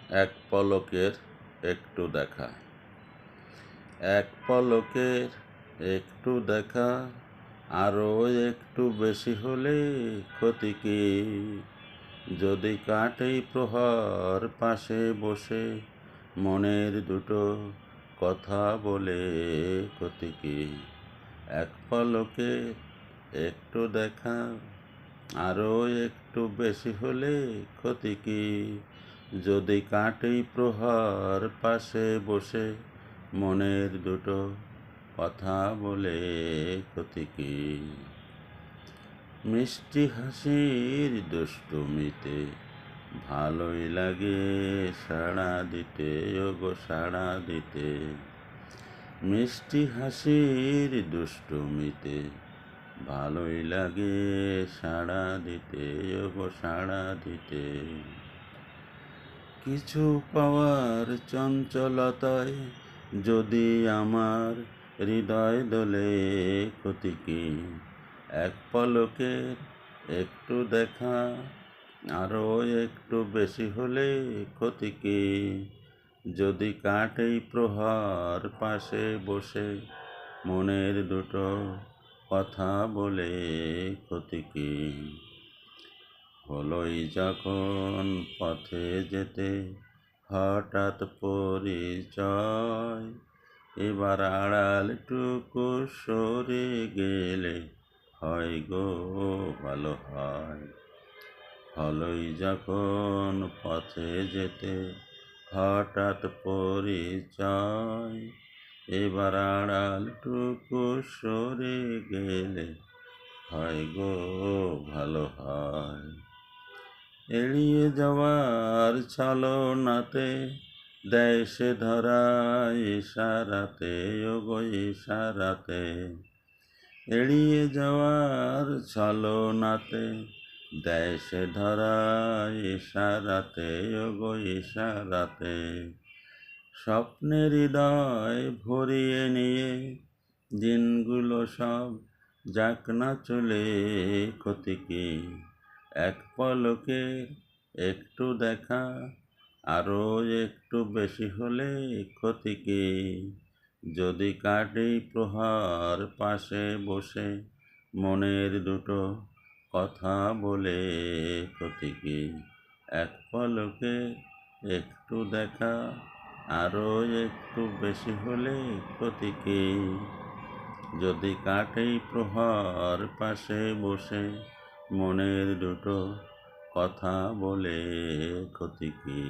এক পলকের একটু দেখা। এক পলকের একটু দেখা, আরও একটু বেশি হলে ক্ষতি কি? যদি কাটেই প্রহর পাশে বসে মনের দুটো কথা বলে ক্ষতি কি? এক পলকের একটু দেখা, আরও একটু বেশি হলে ক্ষতি কি? যদি কাটেই প্রহর পাশে বসে মনের দুটো কথা বলে ক্ষতি কি? মিষ্টি হাসির দুষ্টুমিতে ভালোই লাগে সাড়া দিতে, ওগো সাড়া দিতে। মিষ্টি হাসির দুষ্টুমিতে ভালোই লাগে সাড়া দিতে, ওগো সাড়া দিতে। কিছু পাওয়ার চঞ্চলতায় যদি আমার হৃদয় দোলে ক্ষতি কি? এক পলকের একটু দেখা, আরও একটু বেশি হলে ক্ষতি কি? যদি কাটেই প্রহর পাশে বসে মনের দুটো কথা বলে ক্ষতি কি? হলোই যখন পথে যেতে হঠাৎ পরিচয়, এবার আড়ালটুকু সরে গেলে হয় গো ভালো হয়। হলোই যখন পথে যেতে হঠাৎ পরিচয়, এবার আড়ালটুকু সরে গেলে হয় গো ভালো হয়। এড়িয়ে যাওয়ার ছলনাতে দেয় সে ধরা ইশারাতে, ওগো ইশারাতে। এড়িয়ে যাওয়ার ছলনাতে দেয় সে ধরা ইশারাতে, ওগো ইশারাতে। স্বপ্নের হৃদয় ভরিয়ে নিয়ে দিনগুলো সব যাক না চলে ক্ষতি কি? এক পলকের একটু দেখা, আরও একটু বেশি হলে ক্ষতি কি? যদি কাটেই প্রহর পাশে বসে মনের দুটো কথা বলে ক্ষতি কি? এক পলকের একটু দেখা, আরও একটু বেশি হলে ক্ষতি কি? যদি কাটেই প্রহর পাশে বসে মনের দুটো কথা বলে ক্ষতি কি?